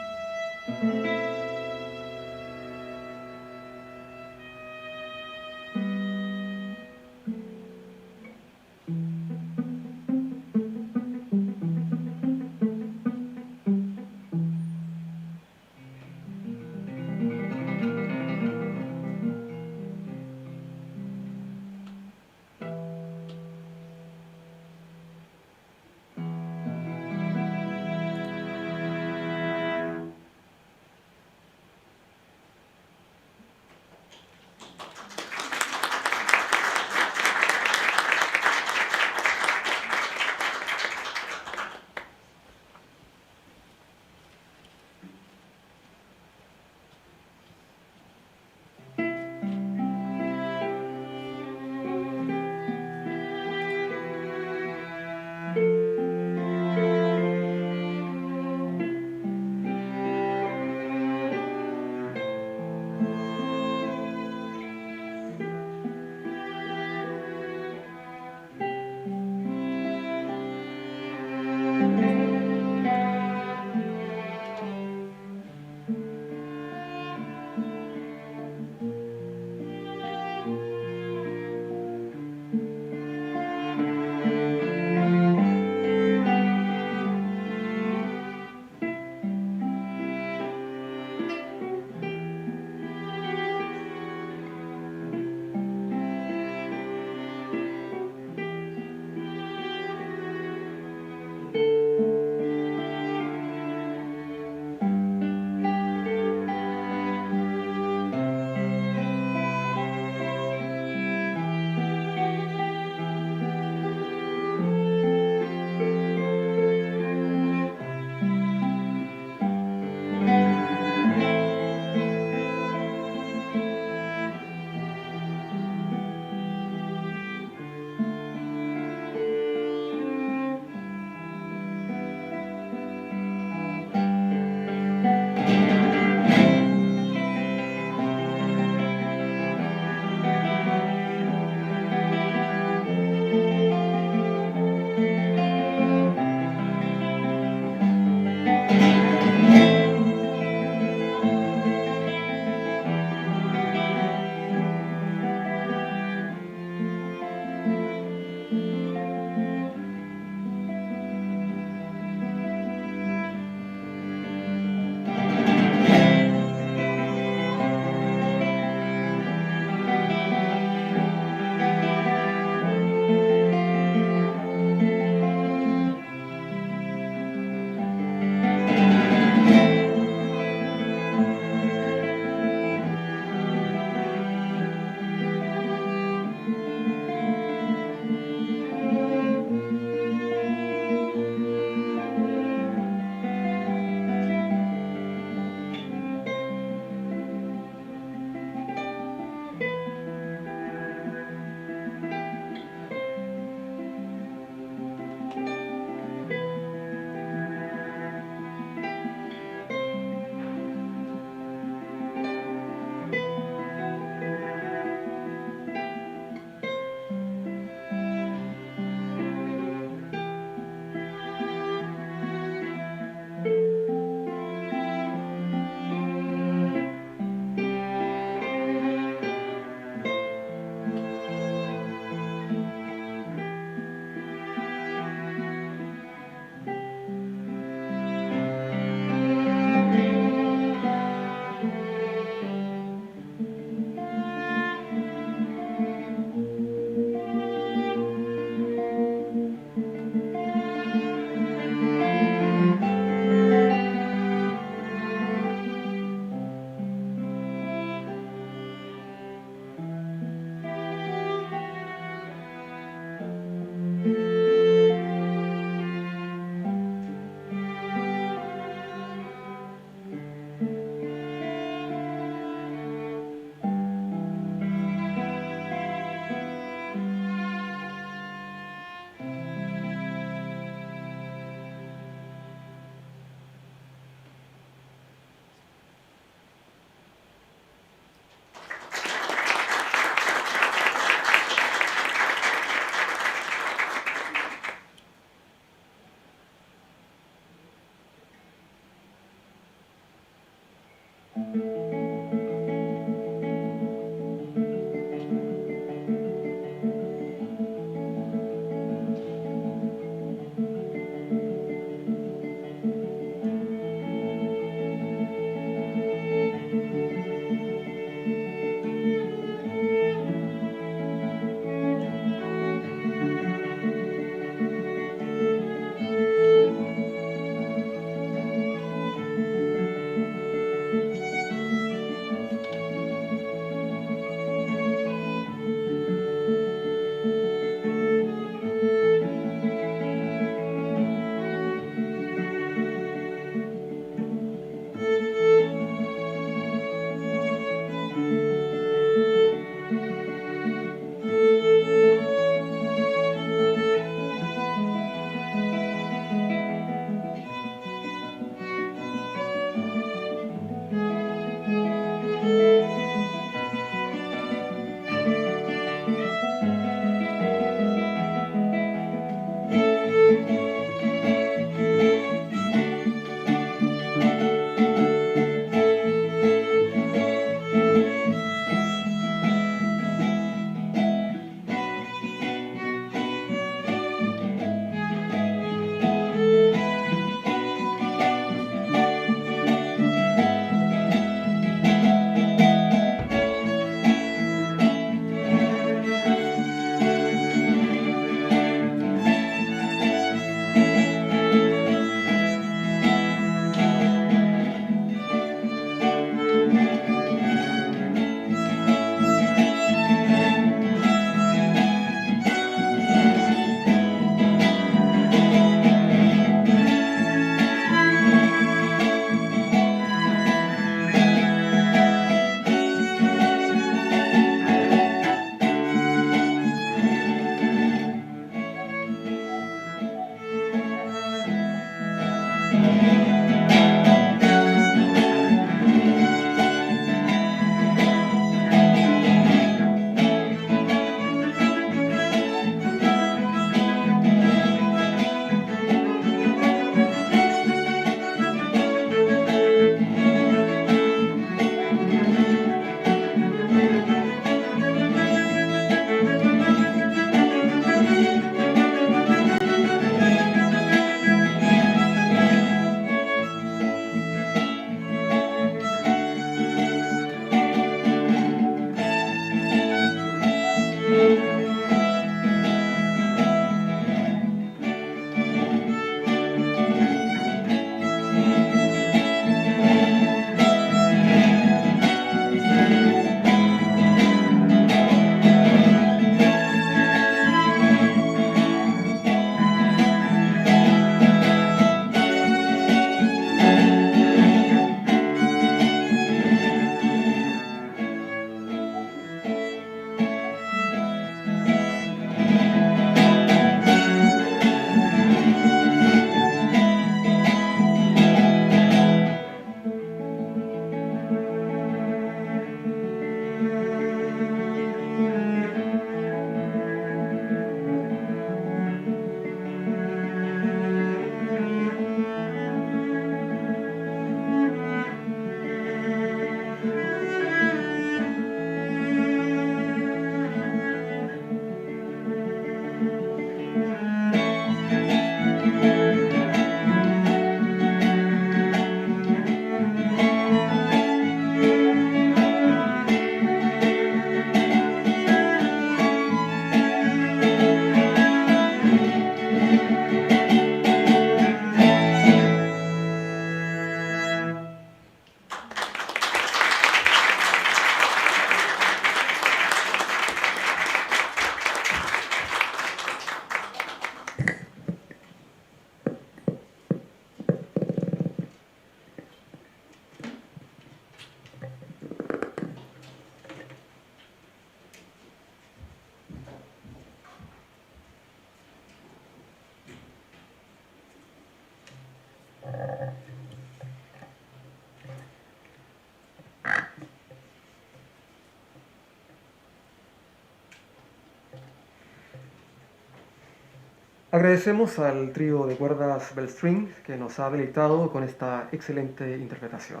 S1: Agradecemos al trío de cuerdas Bellstring que nos ha deleitado con esta excelente interpretación.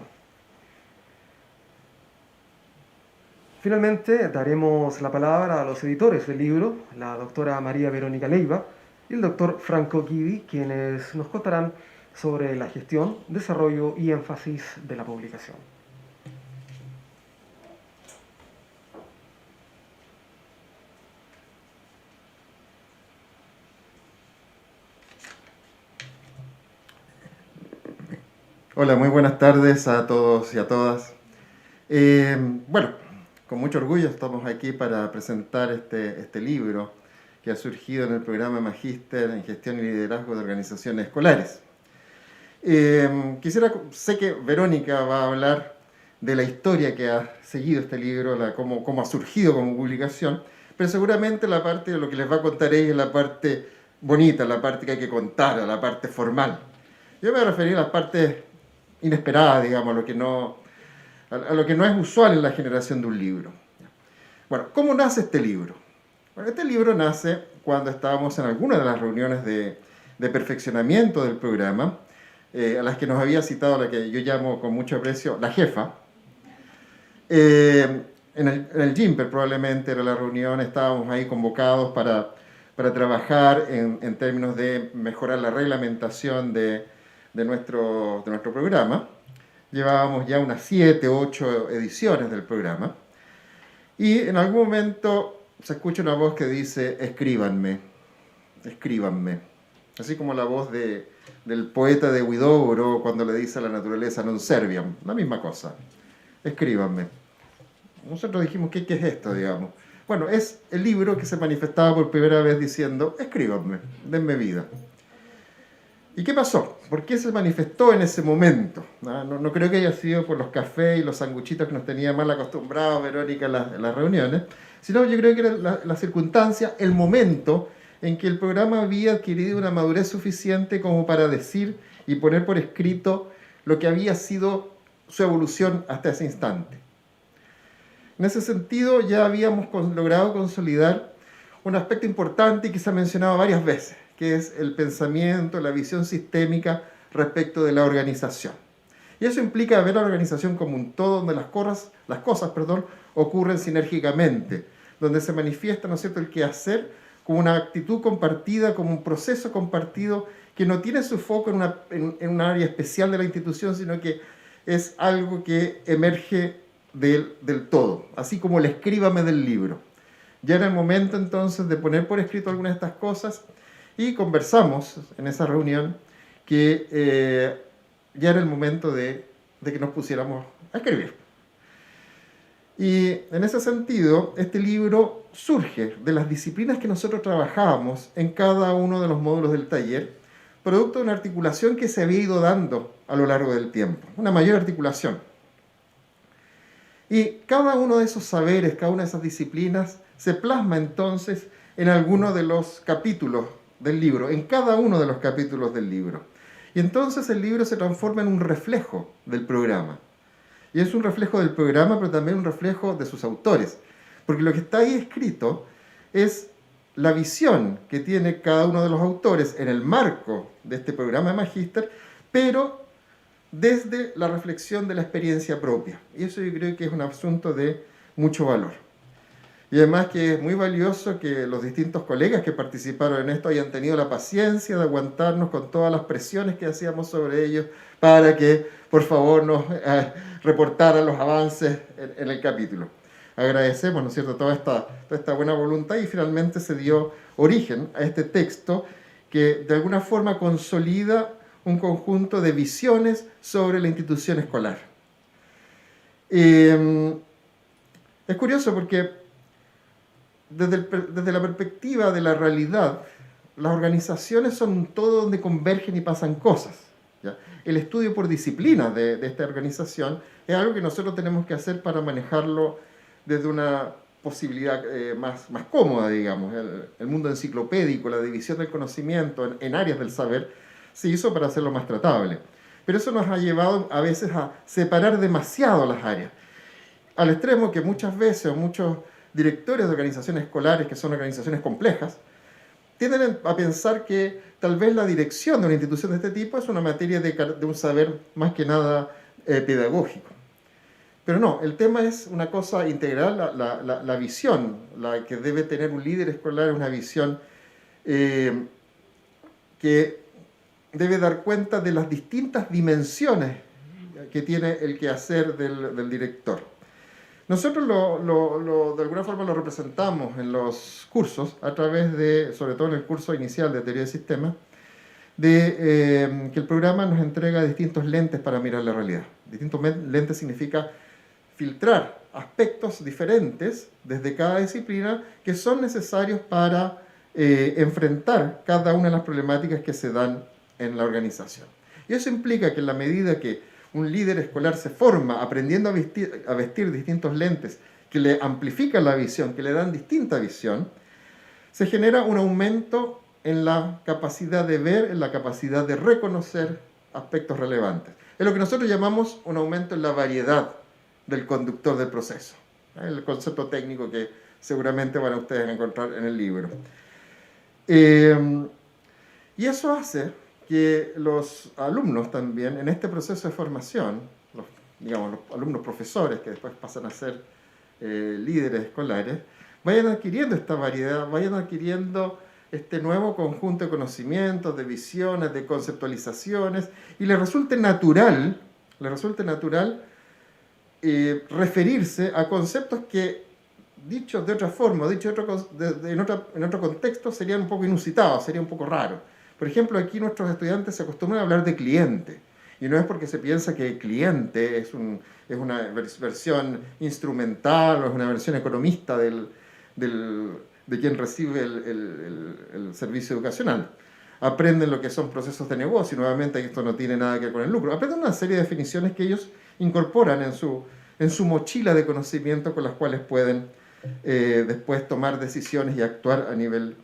S1: Finalmente, daremos la palabra a los editores del libro, la doctora María Verónica Leiva y el doctor Franco Guidi, quienes nos contarán sobre la gestión, desarrollo y énfasis de la publicación.
S4: Hola, muy buenas tardes a todos y a todas. Bueno, con mucho orgullo estamos aquí para presentar este libro que ha surgido en el programa Magíster en Gestión y Liderazgo de Organizaciones Escolares. Sé que Verónica va a hablar de la historia que ha seguido este libro, cómo ha surgido como publicación, pero seguramente la parte de lo que les va a contar ella es la parte bonita, la parte que hay que contar, la parte formal. Yo me voy a referir a las partes inesperadas, digamos, a lo que no es usual en la generación de un libro. Bueno, ¿cómo nace este libro? Bueno, este libro nace cuando estábamos en alguna de las reuniones de perfeccionamiento del programa, a las que nos había citado la que yo llamo con mucho aprecio la jefa. En el GIMPER probablemente era la reunión, estábamos ahí convocados para trabajar en términos de mejorar la reglamentación de nuestro programa. Llevábamos ya unas 7, 8 ediciones del programa. Y en algún momento se escucha una voz que dice, escríbanme, escríbanme. Así como la voz del poeta de Huidobro cuando le dice a la naturaleza non serviam, la misma cosa, escríbanme. Nosotros dijimos, ¿qué es esto, digamos? Bueno, es el libro que se manifestaba por primera vez diciendo, escríbanme, denme vida. ¿Y qué pasó? ¿Por qué se manifestó en ese momento? No creo que haya sido por los cafés y los sanguchitos que nos tenía mal acostumbrados Verónica en las reuniones, sino yo creo que era la circunstancia, el momento en que el programa había adquirido una madurez suficiente como para decir y poner por escrito lo que había sido su evolución hasta ese instante. En ese sentido ya habíamos logrado consolidar un aspecto importante y que se ha mencionado varias veces, que es el pensamiento, la visión sistémica respecto de la organización. Y eso implica ver la organización como un todo, donde las cosas ocurren sinérgicamente, donde se manifiesta, ¿no es cierto?, el quehacer como una actitud compartida, como un proceso compartido que no tiene su foco en un área especial de la institución, sino que es algo que emerge del todo, así como el escríbame del libro. Ya era el momento entonces de poner por escrito algunas de estas cosas y conversamos en esa reunión que ya era el momento de que nos pusiéramos a escribir. Y en ese sentido, este libro surge de las disciplinas que nosotros trabajábamos en cada uno de los módulos del taller, producto de una articulación que se había ido dando a lo largo del tiempo, una mayor articulación. Y cada uno de esos saberes, cada una de esas disciplinas, se plasma entonces en alguno de los capítulos del libro, en cada uno de los capítulos del libro. Y entonces el libro se transforma en un reflejo del programa. Y es un reflejo del programa, pero también un reflejo de sus autores. Porque lo que está ahí escrito es la visión que tiene cada uno de los autores en el marco de este programa de Magíster, pero desde la reflexión de la experiencia propia. Y eso yo creo que es un asunto de mucho valor. Y además que es muy valioso que los distintos colegas que participaron en esto hayan tenido la paciencia de aguantarnos con todas las presiones que hacíamos sobre ellos para que, por favor, nos reportaran los avances en el capítulo. Agradecemos, ¿no es cierto?, toda esta buena voluntad y finalmente se dio origen a este texto que de alguna forma consolida un conjunto de visiones sobre la institución escolar. Es curioso porque desde la perspectiva de la realidad, las organizaciones son un todo donde convergen y pasan cosas, ¿ya? El estudio por disciplinas de esta organización es algo que nosotros tenemos que hacer para manejarlo desde una posibilidad más cómoda, digamos. El mundo enciclopédico, la división del conocimiento en áreas del saber, se hizo para hacerlo más tratable. Pero eso nos ha llevado a veces a separar demasiado las áreas, al extremo que muchas veces muchos directores de organizaciones escolares, que son organizaciones complejas, tienden a pensar que tal vez la dirección de una institución de este tipo es una materia de un saber más que nada pedagógico. Pero no, el tema es una cosa integral, la visión, la que debe tener un líder escolar es una visión que debe dar cuenta de las distintas dimensiones que tiene el quehacer del director. Nosotros de alguna forma lo representamos en los cursos, a través de, sobre todo en el curso inicial de teoría de sistemas, que el programa nos entrega distintos lentes para mirar la realidad. Distintos lentes significa filtrar aspectos diferentes desde cada disciplina que son necesarios para enfrentar cada una de las problemáticas que se dan en la organización. Y eso implica que en la medida que un líder escolar se forma aprendiendo a vestir distintos lentes que le amplifican la visión, que le dan distinta visión, se genera un aumento en la capacidad de ver, en la capacidad de reconocer aspectos relevantes. Es lo que nosotros llamamos un aumento en la variedad del conductor del proceso. El concepto técnico que seguramente van a ustedes a encontrar en el libro. Y eso hace que los alumnos también, en este proceso de formación, los alumnos profesores que después pasan a ser líderes escolares, vayan adquiriendo esta variedad, vayan adquiriendo este nuevo conjunto de conocimientos, de visiones, de conceptualizaciones, y les resulte natural referirse a conceptos que, dichos de otra forma, dichos en otro contexto, serían un poco inusitados, sería un poco raro. Por ejemplo, aquí nuestros estudiantes se acostumbran a hablar de cliente, y no es porque se piensa que cliente es una versión instrumental o es una versión economista de quien recibe el servicio educacional. Aprenden lo que son procesos de negocio, y nuevamente esto no tiene nada que ver con el lucro. Aprenden una serie de definiciones que ellos incorporan en su mochila de conocimiento con las cuales pueden después tomar decisiones y actuar a nivel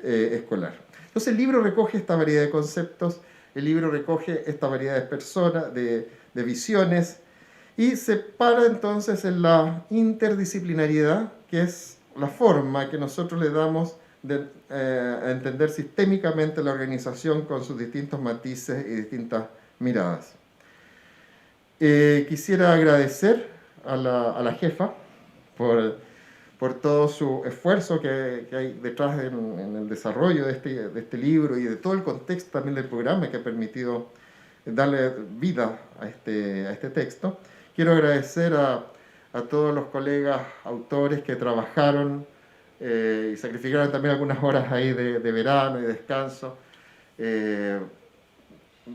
S4: escolar. Entonces el libro recoge esta variedad de conceptos, el libro recoge esta variedad de personas, de visiones, y se para entonces en la interdisciplinariedad, que es la forma que nosotros le damos de entender sistémicamente la organización con sus distintos matices y distintas miradas. Quisiera agradecer a la jefa por todo su esfuerzo que hay detrás en el desarrollo de este libro y de todo el contexto también del programa que ha permitido darle vida a este texto. Quiero agradecer a todos los colegas autores que trabajaron y sacrificaron también algunas horas ahí de verano y descanso,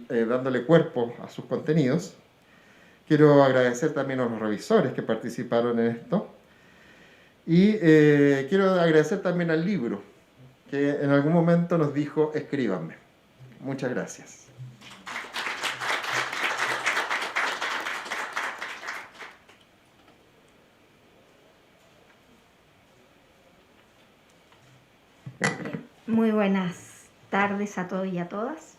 S4: dándole cuerpo a sus contenidos. Quiero agradecer también a los revisores que participaron en esto. Y quiero agradecer también al libro, que en algún momento nos dijo, escríbanme. Muchas gracias.
S5: Muy buenas tardes a todos y a todas.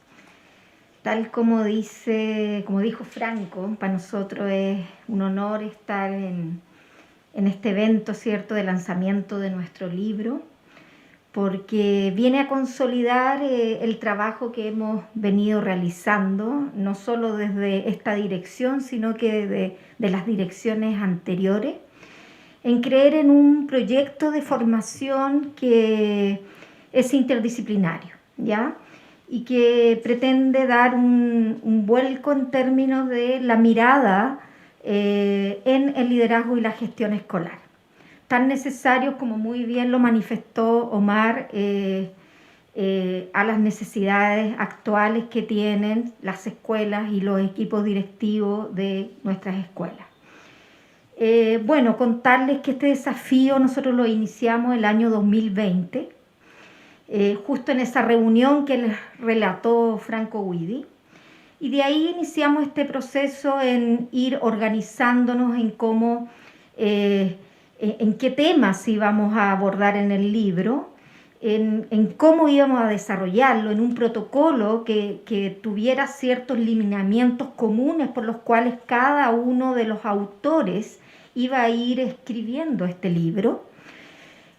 S5: Tal como dijo Franco, para nosotros es un honor estar en este evento, ¿cierto?, de lanzamiento de nuestro libro, porque viene a consolidar el trabajo que hemos venido realizando, no solo desde esta dirección, sino que de las direcciones anteriores, en creer en un proyecto de formación que es interdisciplinario, ¿ya?, y que pretende dar un vuelco en términos de la mirada en el liderazgo y la gestión escolar, tan necesarios como muy bien lo manifestó Omar a las necesidades actuales que tienen las escuelas y los equipos directivos de nuestras escuelas. Bueno, contarles que este desafío nosotros lo iniciamos el año 2020, justo en esa reunión que les relató Franco Guidi. Y de ahí iniciamos este proceso en ir organizándonos en cómo, en qué temas íbamos a abordar en el libro, en cómo íbamos a desarrollarlo, en un protocolo que tuviera ciertos lineamientos comunes por los cuales cada uno de los autores iba a ir escribiendo este libro.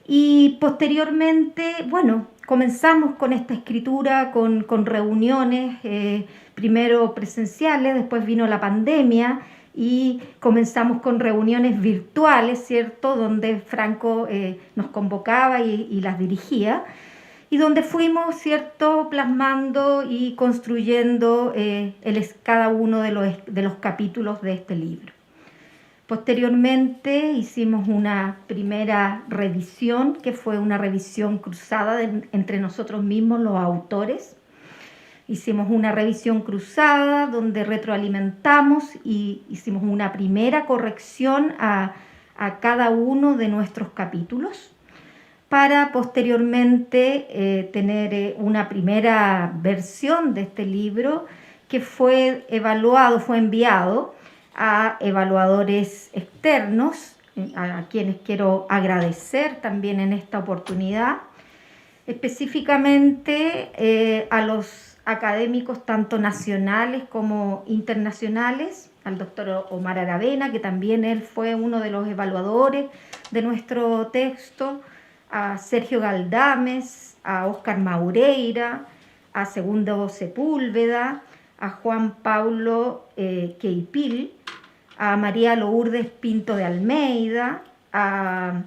S5: Y posteriormente, bueno, comenzamos con esta escritura con reuniones, primero presenciales, después vino la pandemia y comenzamos con reuniones virtuales, ¿cierto?, donde Franco nos convocaba y las dirigía, y donde fuimos, ¿cierto?, plasmando y construyendo cada uno de los capítulos de este libro. Posteriormente hicimos una primera revisión, que fue una revisión cruzada entre nosotros mismos, los autores. Hicimos una revisión cruzada donde retroalimentamos y hicimos una primera corrección a cada uno de nuestros capítulos, para posteriormente tener una primera versión de este libro que fue enviado a evaluadores externos, a quienes quiero agradecer también en esta oportunidad, específicamente a los académicos tanto nacionales como internacionales, al doctor Omar Aravena, que también él fue uno de los evaluadores de nuestro texto, a Sergio Galdames, a Óscar Maureira, a Segundo Sepúlveda, a Juan Pablo Queipil, a María Lourdes Pinto de Almeida, a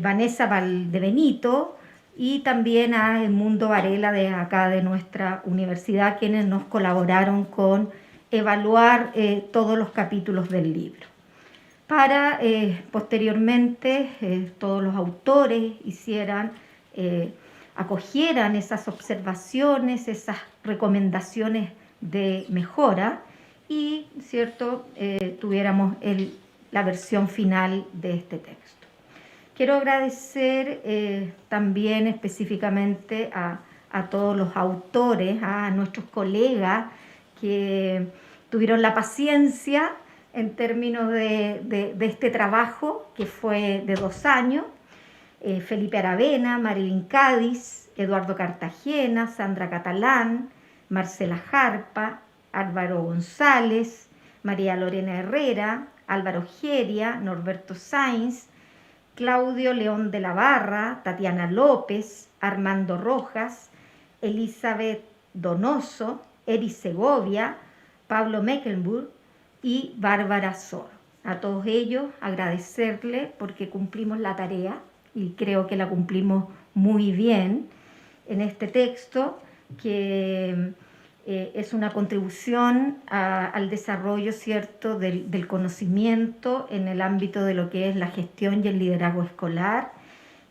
S5: Vanessa Valdebenito y también a Edmundo Varela de acá de nuestra universidad, quienes nos colaboraron con evaluar todos los capítulos del libro. Para posteriormente todos los autores acogieran esas observaciones, esas recomendaciones de mejora y, ¿cierto?, tuviéramos la versión final de este texto. Quiero agradecer también específicamente a todos los autores, a nuestros colegas que tuvieron la paciencia en términos de este trabajo, que fue de 2 años, Felipe Aravena, Marilyn Cádiz, Eduardo Cartagena, Sandra Catalán, Marcela Jarpa, Álvaro González, María Lorena Herrera, Álvaro Geria, Norberto Sainz, Claudio León de la Barra, Tatiana López, Armando Rojas, Elizabeth Donoso, Eri Segovia, Pablo Mecklenburg y Bárbara Sor. A todos ellos agradecerle porque cumplimos la tarea y creo que la cumplimos muy bien en este texto, que es una contribución al desarrollo, ¿cierto?, del conocimiento en el ámbito de lo que es la gestión y el liderazgo escolar,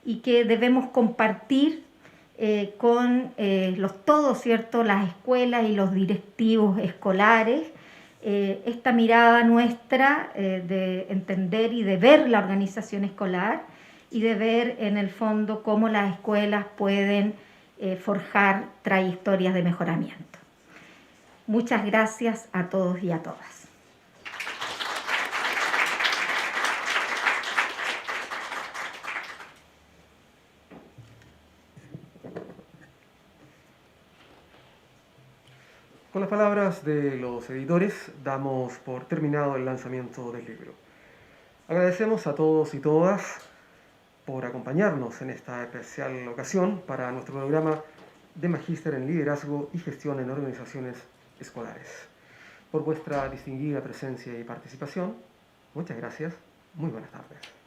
S5: y que debemos compartir con todos, ¿cierto?, las escuelas y los directivos escolares, esta mirada nuestra de entender y de ver la organización escolar y de ver en el fondo cómo las escuelas pueden forjar trayectorias de mejoramiento. Muchas gracias a todos y a todas.
S1: Con las palabras de los editores, damos por terminado el lanzamiento del libro. Agradecemos a todos y todas por acompañarnos en esta especial ocasión para nuestro programa de Magíster en Liderazgo y Gestión en Organizaciones Escolares. Por vuestra distinguida presencia y participación, muchas gracias. Muy buenas tardes.